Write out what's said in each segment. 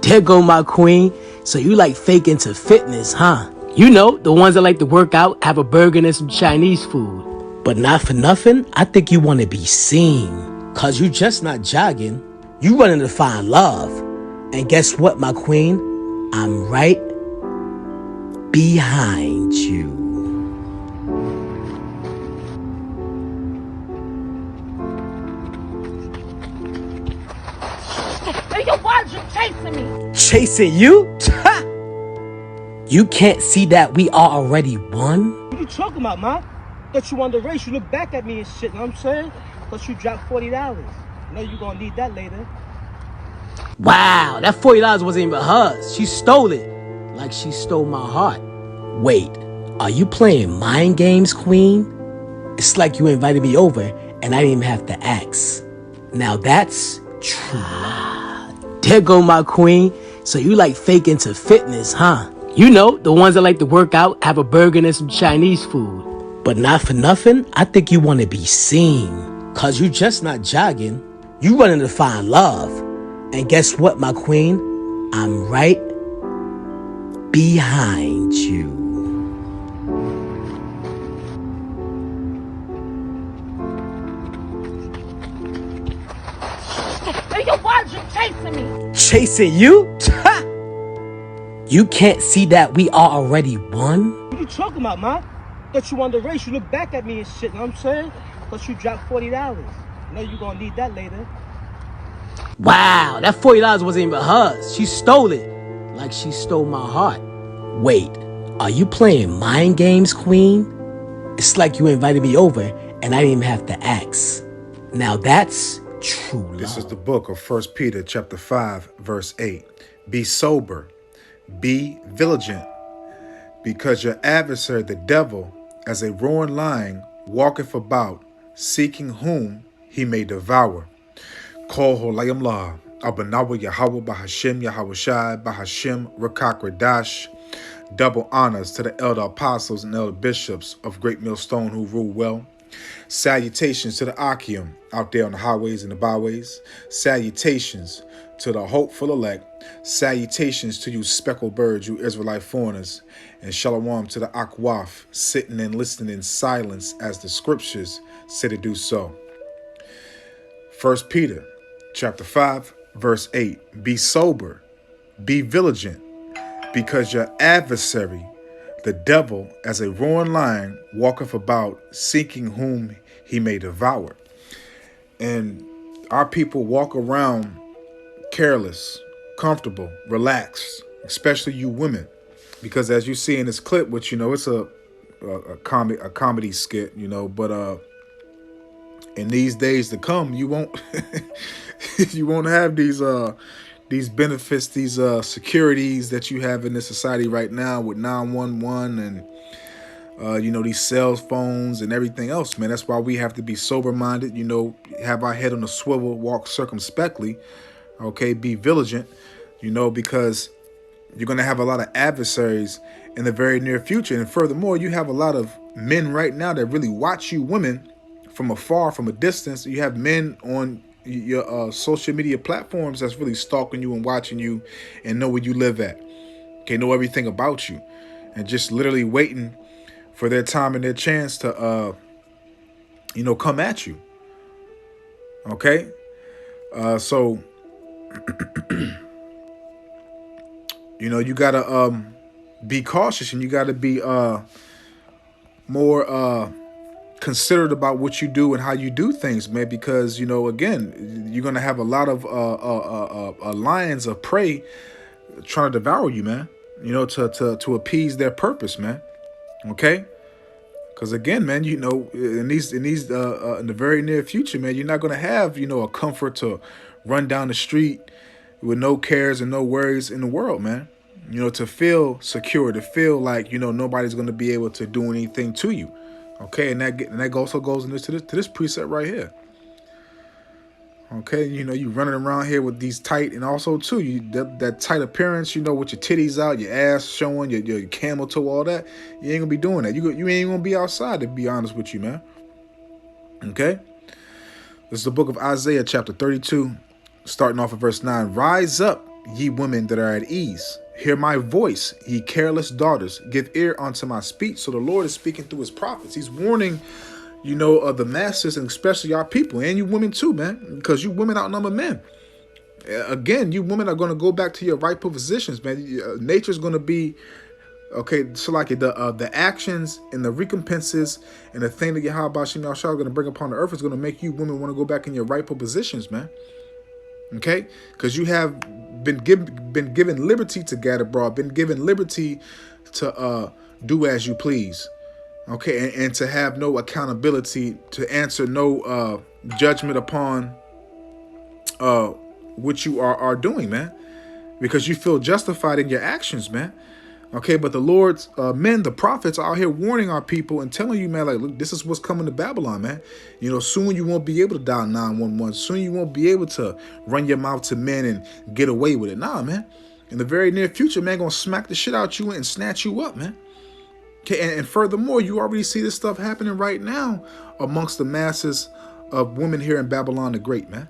There go my queen. So you like fake into fitness, huh? You know, the ones that like to work out, have a burger and some Chinese food. But not for nothing, I think you want to be seen. Cause you just not jogging, you running to find love. And guess what, my queen? I'm right behind you. Hey, yo, why'd you chasing me? Chasing you? You can't see that we are already won? What you talking about, ma? Thought you won the race. You look back at me and shit, you know what I'm saying? Thought you dropped $40. You know you gonna need that later. Wow, that $40 wasn't even hers. She stole it. Like she stole my heart. Wait, are you playing mind games, queen? It's like you invited me over and I didn't even have to ask. Now that's true love. There go my queen. So you like fake into fitness, huh? You know, the ones that like to work out, have a burger and some Chinese food. But not for nothing, I think you want to be seen. Cause you just not jogging, you running to find love. And guess what, my queen? I'm right behind you. Hey, yo, why'd you chasing me? Chasing you? You can't see that we are already won? What you talking about, ma? Thought you won the race. You look back at me and shit, you know what I'm saying? Thought you dropped $40. You know you gonna need that later. Wow, that $40 wasn't even hers. She stole it. Like she stole my heart. Wait, are you playing mind games, queen? It's like you invited me over and I didn't even have to ask. Now that's true love. This is the book of 1 Peter chapter 5, verse 8. Be sober, be vigilant, because your adversary, the devil, as a roaring lion, walketh about, seeking whom he may devour. Kol holayim la, abanawa Yahweh bahashem Yahweh Shai bahashem Rakak Radash. Double honors to the elder apostles and elder bishops of Great Millstone who rule well. Salutations to the Achaeum out there on the highways and the byways. Salutations to the hopeful elect. Salutations to you speckled birds, you Israelite foreigners. And shalom to the Akwaf, sitting and listening in silence as the scriptures say to do so. 1 Peter chapter 5, verse 8. Be sober, be vigilant, because your adversary, the devil, as a roaring lion, walketh about, seeking whom he may devour. And our people walk around careless, comfortable, relaxed, especially you women. Because as you see in this clip, which, you know, it's a comedy skit, you know, but in these days to come, you won't you won't have these benefits, these securities that you have in this society right now with 911 and you know, these cell phones and everything else, man. That's why we have to be sober-minded, you know, have our head on a swivel, walk circumspectly, okay, be vigilant, you know, because you're going to have a lot of adversaries in the very near future. And furthermore, you have a lot of men right now that really watch you women from afar, from a distance. You have men on your social media platforms that's really stalking you and watching you and know where you live at. Okay, know everything about you and just literally waiting for their time and their chance to, you know, come at you. Okay, so you know, you gotta be cautious and you gotta be more considerate about what you do and how you do things, man, because, you know, again, you're gonna have a lot of lions of prey trying to devour you, man, you know, to appease their purpose, man. Okay, because again, man, you know, in the very near future, man, you're not gonna have, you know, a comfort to run down the street with no cares and no worries in the world, man. You know, to feel secure, to feel like, you know, nobody's going to be able to do anything to you. Okay, and that also goes into this precept right here. Okay, you know, you running around here with these tight, and also too, that tight appearance, you know, with your titties out, your ass showing, your camel toe, all that. You ain't gonna be doing that. You ain't even gonna be outside, to be honest with you, man. Okay, this is the book of Isaiah, chapter 32, starting off at verse 9. Rise up, ye women that are at ease. Hear my voice, ye careless daughters. Give ear unto my speech. So the Lord is speaking through his prophets. He's warning, the masses, and especially our people, and you women too, man, because you women outnumber men. Again, you women are going to go back to your rightful positions, man. Nature's going to be okay. So like the actions and the recompenses and the thing that Yahweh Shem Yahshua are going to bring upon the earth is going to make you women want to go back in your rightful positions, man. Okay, because you have been given liberty to gather abroad, been given liberty to do as you please. Okay, and to have no accountability, to answer no judgment upon what you are doing, man, because you feel justified in your actions, man. Okay, but the Lord's men, the prophets, are out here warning our people and telling you, man, like, look, this is what's coming to Babylon, man. Soon you won't be able to dial 911. Soon you won't be able to run your mouth to men and get away with it. Nah, man. In the very near future, man, gonna smack the shit out you and snatch you up, man. Okay, and furthermore, you already see this stuff happening right now amongst the masses of women here in Babylon the Great, man.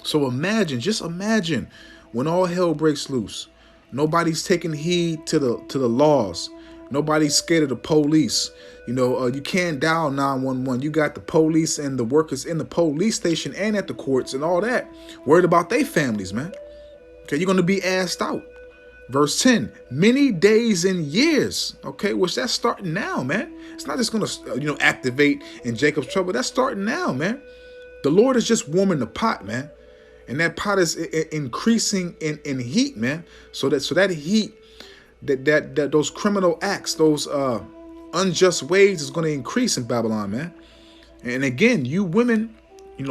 So just imagine when all hell breaks loose. Nobody's taking heed to the laws. Nobody's scared of the police. You can't dial 911. You got the police and the workers in the police station and at the courts and all that worried about their families, man. Okay, you're going to be asked out. Verse 10, many days and years, okay, which that's starting now, man. It's not just going to, activate in Jacob's trouble. That's starting now, man. The Lord is just warming the pot, man. And that pot is increasing in heat, man. So that heat, that those criminal acts, those unjust ways is going to increase in Babylon, man. And again, you women,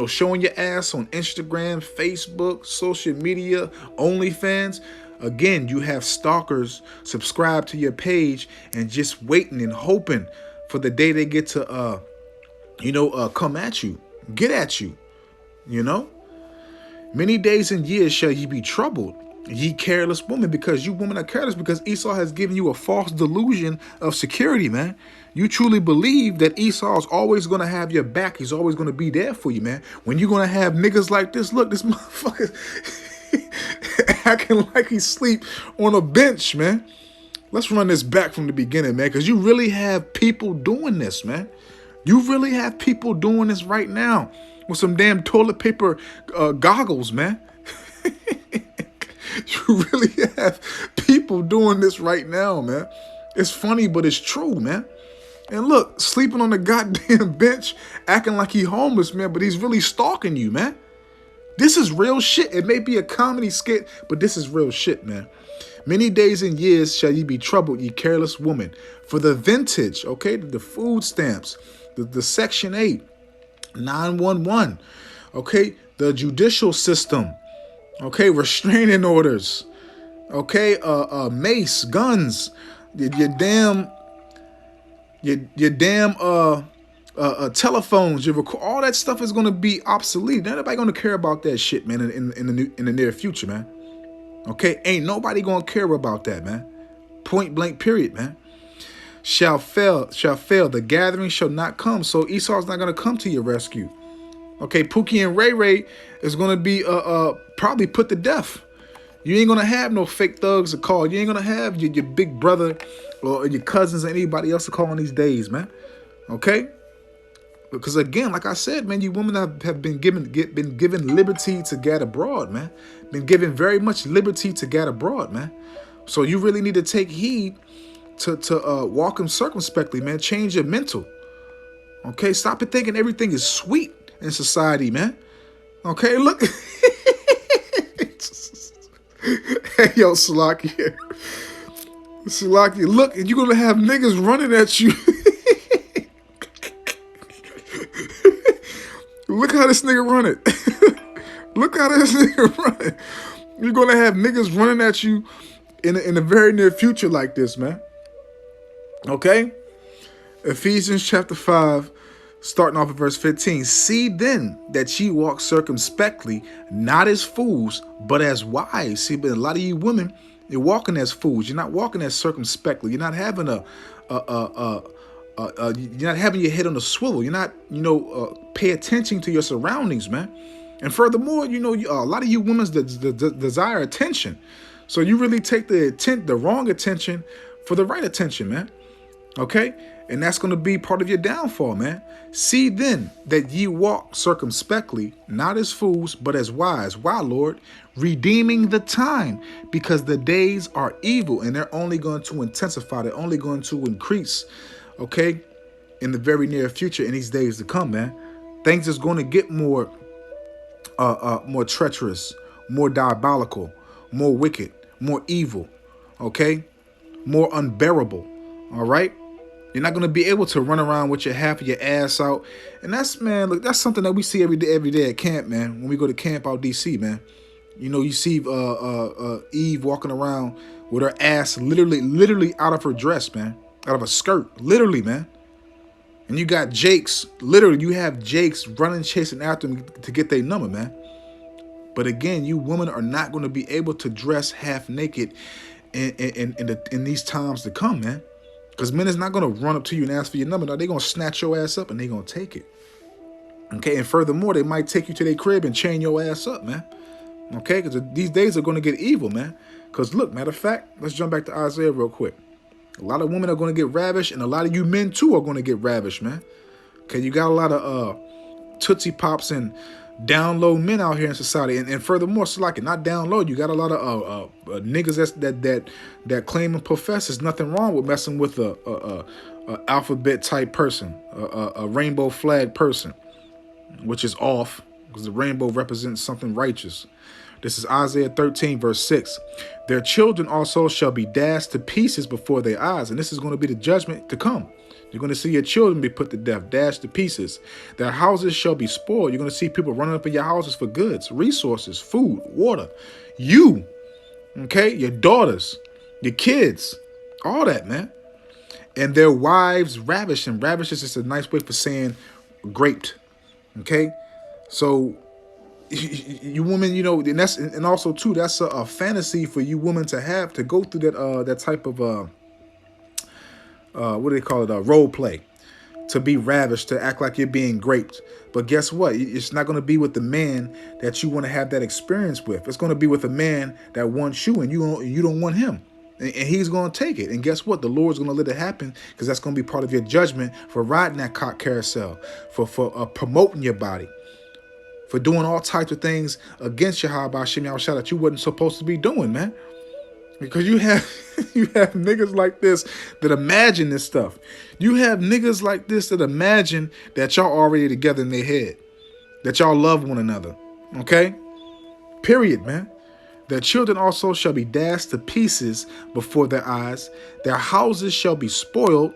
showing your ass on Instagram, Facebook, social media, OnlyFans. Again, you have stalkers subscribe to your page and just waiting and hoping for the day they get to, come at you, get at you, Many days and years shall ye be troubled, ye careless women, because you women are careless, because Esau has given you a false delusion of security, man. You truly believe that Esau is always going to have your back. He's always going to be there for you, man. When you're going to have niggas like this, look, this motherfucker acting like he sleep on a bench, man. Let's run this back from the beginning, man, because you really have people doing this, man. You really have people doing this right now with some damn toilet paper goggles, man. You really have people doing this right now, man. It's funny, but it's true, man. And look, sleeping on the goddamn bench, acting like he homeless, man, but he's really stalking you, man. This is real shit. It may be a comedy skit, but this is real shit, man. Many days and years shall ye be troubled, ye careless woman. For the vintage, okay, the food stamps, the Section 8, 911, okay, the judicial system, okay, restraining orders, okay, mace, guns, your damn telephones, all that stuff is gonna be obsolete. Nobody gonna care about that shit, man, in the near future, man. Okay, ain't nobody gonna care about that, man. Point blank, period, man. Shall fail. The gathering shall not come. So Esau's not gonna come to your rescue. Okay, Pookie and Ray Ray is gonna be probably put to death. You ain't gonna have no fake thugs to call. You ain't gonna have your big brother or your cousins or anybody else to call on these days, man. Okay? Because again, like I said, man, you women have been given liberty to gather abroad, man. Been given very much liberty to gather abroad, man. So you really need to take heed to walk them circumspectly, man. Change your mental. Okay, stop it thinking everything is sweet in society, man. Okay, look. Hey, yo, Salakia. Salakia, look, and you're going to have niggas running at you. Look how this nigga running. Look how this nigga running. You're going to have niggas running at you in the very near future like this, man. Okay? Ephesians chapter 5, starting off at verse 15. See then that ye walk circumspectly, not as fools, but as wise. See, but a lot of you women, you're walking as fools. You're not walking as circumspectly. You're not having you're not having your head on a swivel. You're not, pay attention to your surroundings, man. And furthermore, a lot of you women desire attention. So you really take the wrong attention for the right attention, man. Okay? And that's going to be part of your downfall, man. See then that ye walk circumspectly, not as fools, but as wise. Why, Lord? Redeeming the time, because the days are evil and they're only going to intensify. They're only going to increase, okay, in the very near future, in these days to come, man. Things is going to get more treacherous, more diabolical, more wicked, more evil, okay, more unbearable. All right. You're not going to be able to run around with your half of your ass out. And that's, man, look, that's something that we see every day at camp, man. When we go to camp out DC, man, you see Eve walking around with her ass literally out of her dress, man, out of a skirt, literally, man. And you got Jakes, literally, you have Jakes running, chasing after them to get their number, man. But again, you women are not going to be able to dress half naked in these times to come, man. Because men is not going to run up to you and ask for your number. No, they're going to snatch your ass up and they're going to take it. Okay, and furthermore, they might take you to their crib and chain your ass up, man. Okay, because these days are going to get evil, man. Because look, matter of fact, let's jump back to Isaiah real quick. A lot of women are going to get ravished, and a lot of you men, too, are going to get ravished, man. Okay, you got a lot of Tootsie Pops and down low men out here in society, and furthermore, so like it, not down low. You got a lot of niggas that claim and profess there's nothing wrong with messing with a alphabet type person, a rainbow flag person, which is off because the rainbow represents something righteous. This is Isaiah 13, verse 6. Their children also shall be dashed to pieces before their eyes, and this is going to be the judgment to come. You're going to see your children be put to death, dashed to pieces. Their houses shall be spoiled. You're going to see people running up in your houses for goods, resources, food, water. You, okay, your daughters, your kids, all that, man. And their wives ravished. And ravished is just a nice way for saying raped, okay? So you women, and also too, that's a fantasy for you women to have, to go through that type of what do they call it? Role play, to be ravished, to act like you're being raped. But guess what? It's not going to be with the man that you want to have that experience with. It's going to be with a man that wants you, and you don't want him, and he's going to take it. And guess what? The Lord's going to let it happen, because that's going to be part of your judgment for riding that cock carousel, for promoting your body, for doing all types of things against Yahweh Hashem Yahushua that you wasn't supposed to be doing, man. Because you have niggas like this that imagine this stuff. You have niggas like this that imagine that y'all already together in their head, that y'all love one another. Okay? Period, man. Their children also shall be dashed to pieces before their eyes. Their houses shall be spoiled,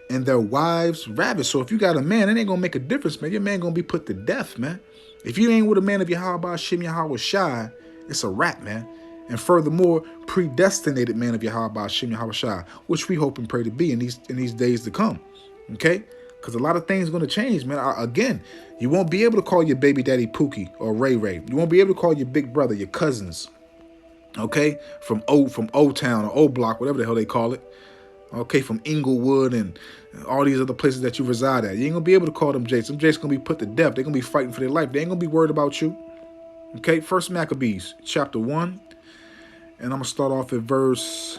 and their wives ravished. So if you got a man, it ain't gonna make a difference, man. Your man gonna be put to death, man. If you ain't with a man of Yahweh Hashem Yahushua, it's a wrap, man. And furthermore, predestinated man of Yahweh Hashem Yahushua, which we hope and pray to be in these days to come. Okay? Because a lot of things are going to change, man. Again, you won't be able to call your baby daddy Pookie or Ray Ray. You won't be able to call your big brother, your cousins, okay, from Old Town or Old Block, whatever the hell they call it. Okay, from Inglewood and all these other places that you reside at. You ain't going to be able to call them Jakes. Them Jakes going to be put to death. They're going to be fighting for their life. They ain't going to be worried about you. Okay, First Maccabees, chapter 1. And I'm going to start off at verse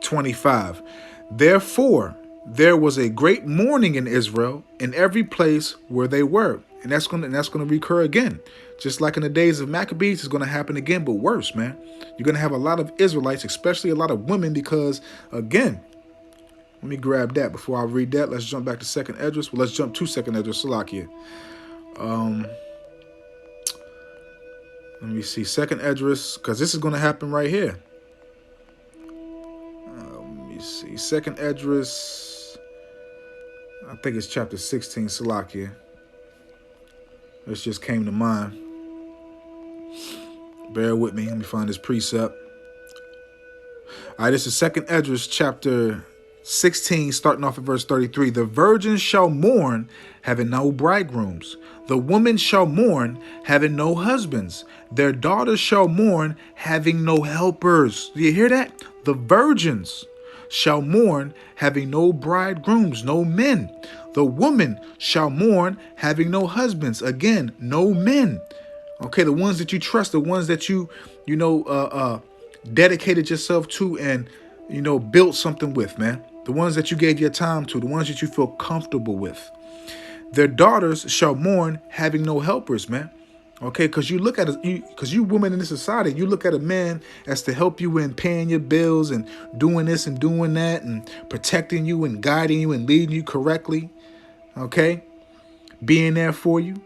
25. Therefore, there was a great mourning in Israel in every place where they were. And that's going to recur again. Just like in the days of Maccabees, it's going to happen again, but worse, man. You're going to have a lot of Israelites, especially a lot of women, because, again, let me grab that before I read that. Let's jump back to 2nd Esdras. Well, let's jump to 2nd Esdras, Salakia. Let me see, 2nd Esdras, because this is going to happen right here. Let me see, 2nd Esdras, I think it's chapter 16, Salakia. This just came to mind. Bear with me, let me find this precept. All right, this is 2nd Esdras, chapter 16, starting off at verse 33. The virgins shall mourn, having no bridegrooms. The women shall mourn, having no husbands. Their daughters shall mourn, having no helpers. Do you hear that? The virgins shall mourn, having no bridegrooms, no men. The woman shall mourn, having no husbands. Again, no men. Okay, the ones that you trust, the ones that dedicated yourself to and, built something with, man. The ones that you gave your time to, the ones that you feel comfortable with. Their daughters shall mourn, having no helpers, man. Okay, because you look at it, because you women in this society, you look at a man as to help you in paying your bills and doing this and doing that and protecting you and guiding you and leading you correctly. Okay, being there for you.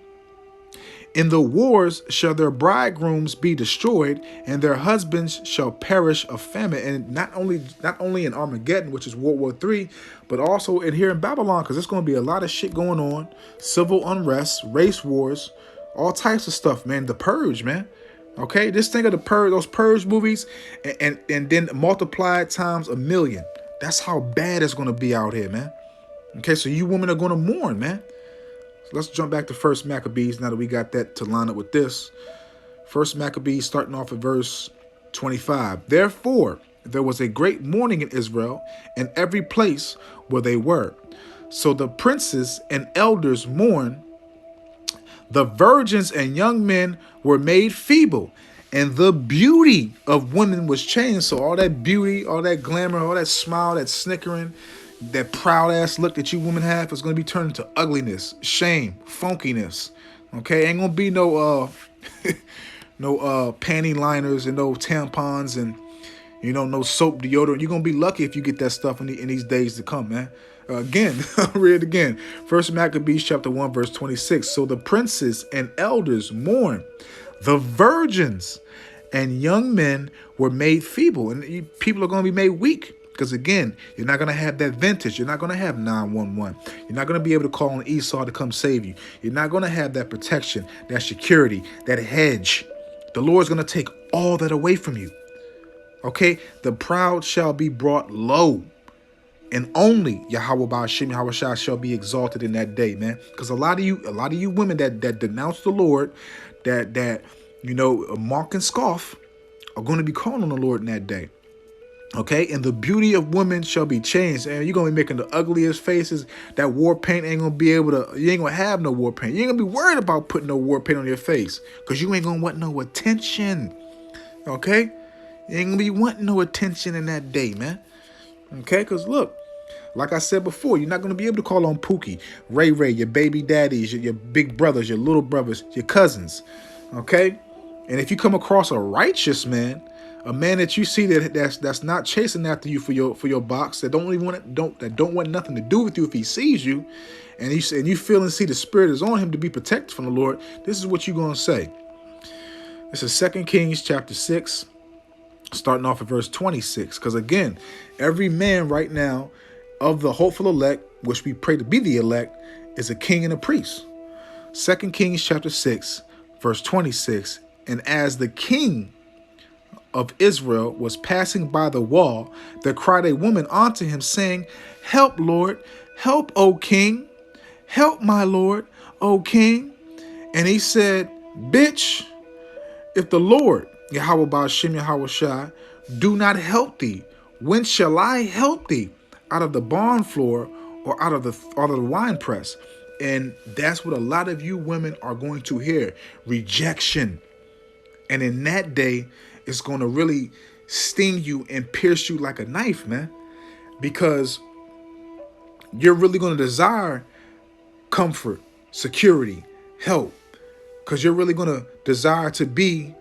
In the wars shall their bridegrooms be destroyed, and their husbands shall perish of famine. And not only in Armageddon, which is World War III, but also in here in Babylon, because there's going to be a lot of shit going on, civil unrest, race wars, all types of stuff, man. The Purge, man. Okay, just think of the Purge, those Purge movies, and then multiply it times 1,000,000. That's how bad it's going to be out here, man. Okay, so you women are going to mourn, man. So let's jump back to First Maccabees now that we got that to line up with this. First Maccabees, starting off at verse 25. Therefore, there was a great mourning in Israel in every place where they were. So the princes and elders mourned. The virgins and young men were made feeble, and the beauty of women was changed. So all that beauty, all that glamour, all that smile, that snickering, that proud ass look that you women have is going to be turned into ugliness, shame, funkiness. Okay, ain't gonna be no panty liners and no tampons and no soap, deodorant. You're gonna be lucky if you get that stuff in these days to come, man. Again, I'll read it again. First Maccabees chapter 1, verse 26. So the princes and elders mourned. The virgins and young men were made feeble. And people are going to be made weak. Because again, you're not going to have that vintage. You're not going to have 911. You're not going to be able to call on Esau to come save you. You're not going to have that protection, that security, that hedge. The Lord's going to take all that away from you. Okay? The proud shall be brought low. And only Yahweh Ba'ashem Yahweh Shai shall be exalted in that day, man. Because a lot of you women that denounce the Lord, that mock and scoff, are going to be calling on the Lord in that day. Okay, and the beauty of women shall be changed. And you're gonna be making the ugliest faces. That war paint ain't gonna be able to. You ain't gonna have no war paint. You ain't gonna be worried about putting no war paint on your face, because you ain't gonna want no attention. Okay, you ain't gonna be wanting no attention in that day, man. Okay, because look. Like I said before, you're not going to be able to call on Pookie, Ray Ray, your baby daddies, your big brothers, your little brothers, your cousins, okay? And if you come across a righteous man, a man that you see that's not chasing after you for your box, that don't want nothing to do with you if he sees you, and you feel and see the Spirit is on him to be protected from the Lord, this is what you're going to say. This is 2 Kings chapter 6, starting off at verse 26. Because again, every man right now of the hopeful elect, which we pray to be the elect, is a king and a priest. 2 Kings chapter 6, verse 26. And as the king of Israel was passing by the wall, there cried a woman unto him, saying, Help, Lord, help, O king, help my Lord, O king. And he said, Bitch, if the Lord, Yahweh Ba'ashem Yahweh Shai, do not help thee, when shall I help thee? Out of the barn floor or out of the wine press? And that's what a lot of you women are going to hear. Rejection. And in that day, it's going to really sting you and pierce you like a knife, man. Because you're really going to desire comfort, security, help. Because you're really going to desire to be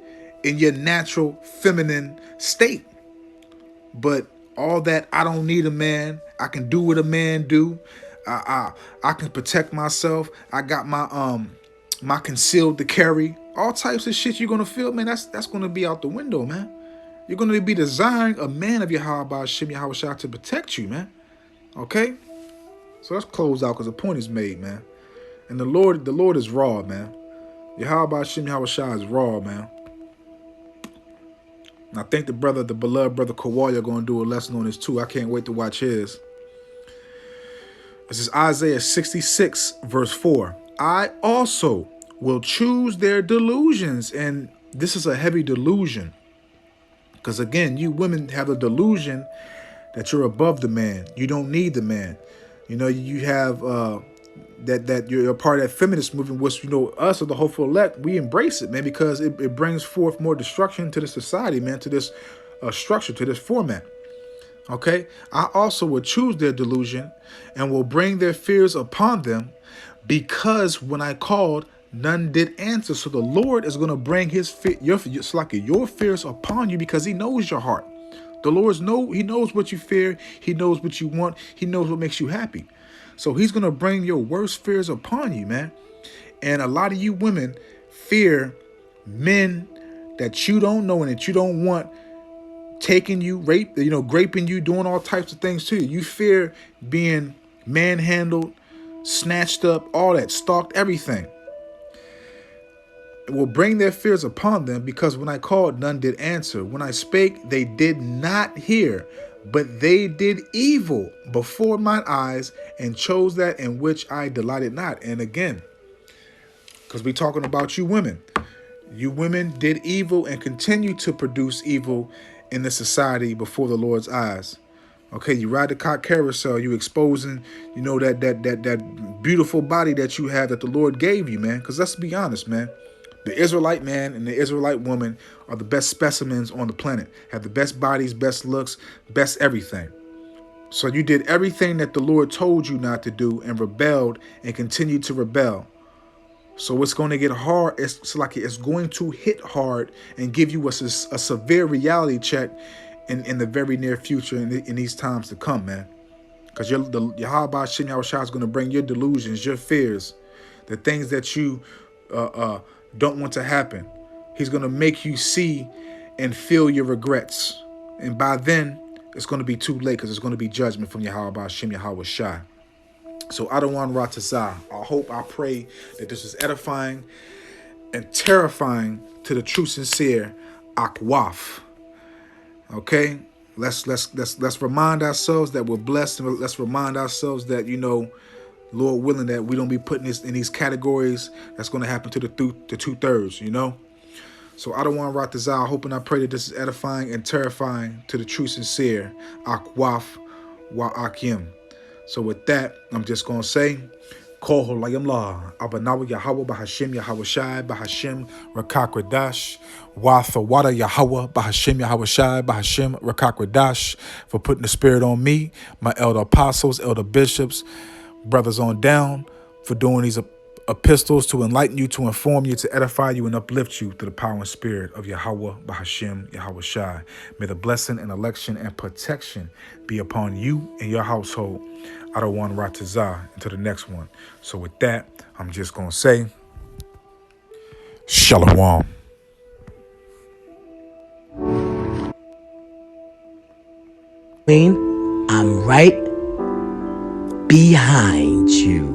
in your natural feminine state. But all that, I don't need a man. I can do what a man do. I can protect myself. I got my concealed to carry. All types of shit you're gonna feel, man. That's gonna be out the window, man. You're gonna be desiring a man of Yahweh Ba'ashem Yahweh Shai to protect you, man. Okay. So let's close out because the point is made, man. And the Lord is raw, man. Yahweh Ba'ashem Yahweh Shai is raw, man. And I think the beloved brother Kawhi are going to do a lesson on this too. I can't wait to watch his. This is Isaiah 66, verse 4. I also will choose their delusions. And this is a heavy delusion. Because again, you women have a delusion that you're above the man. You don't need the man. You have that you're a part of that feminist movement, which, us or the hopeful elect, we embrace it, man, because it brings forth more destruction to the society, man, to this structure, to this format. Okay, I also will choose their delusion and will bring their fears upon them, because when I called, none did answer. So the Lord is going to bring your fears upon you, because He knows your heart. The Lord He knows what you fear. He knows what you want. He knows what makes you happy. So He's going to bring your worst fears upon you, man. And a lot of you women fear men that you don't know and that you don't want, taking you, raping you, doing all types of things to you. You fear being manhandled, snatched up, all that, stalked, everything. It will bring their fears upon them, because when I called, none did answer. When I spake, they did not hear, but they did evil before mine eyes, and chose that in which I delighted not. And again, because we're talking about you women. You women did evil and continue to produce evil in the society before the Lord's eyes. Okay, you ride the cock carousel, you exposing, that beautiful body that you have that the Lord gave you, man. Because let's be honest, man. The Israelite man and the Israelite woman are the best specimens on the planet. Have the best bodies, best looks, best everything. So you did everything that the Lord told you not to do and rebelled and continued to rebel. So it's going to get hard. It's going to hit hard and give you a severe reality check in the very near future, in these times to come, man. Because Yahweh Shem Yahushua is going to bring your delusions, your fears, the things that you don't want to happen. He's going to make you see and feel your regrets. And by then, it's going to be too late, because it's going to be judgment from Yahweh Shem Yahushua. So Adawan Ratazah, I pray that this is edifying and terrifying to the true sincere Akwaf. Okay? Let's remind ourselves that we're blessed, and let's remind ourselves that, Lord willing, that we don't be putting this in these categories. That's going to happen to the 2/3, So Adawan Ratazah, I hope and I pray that this is edifying and terrifying to the true sincere Akwaf wa Akim. So with that, I'm just going to say, Koho Layam La, Abanawa Yahweh Bahashim Yahweh Shai Bahashim Rakakwadash, Wathawada Yahweh Bahashim Yahweh Shai Bahashim Rakakwadash, for putting the Spirit on me, my elder apostles, elder bishops, brothers on down, for doing these epistles to enlighten you, to inform you, to edify you, and uplift you through the power and spirit of Yahweh Bahashim Yahweh Shai. May the blessing and election and protection be upon you and your household. I don't want Ratazah until the next one. So with that, I'm just going to say, Shalom. Queen, I'm right behind you.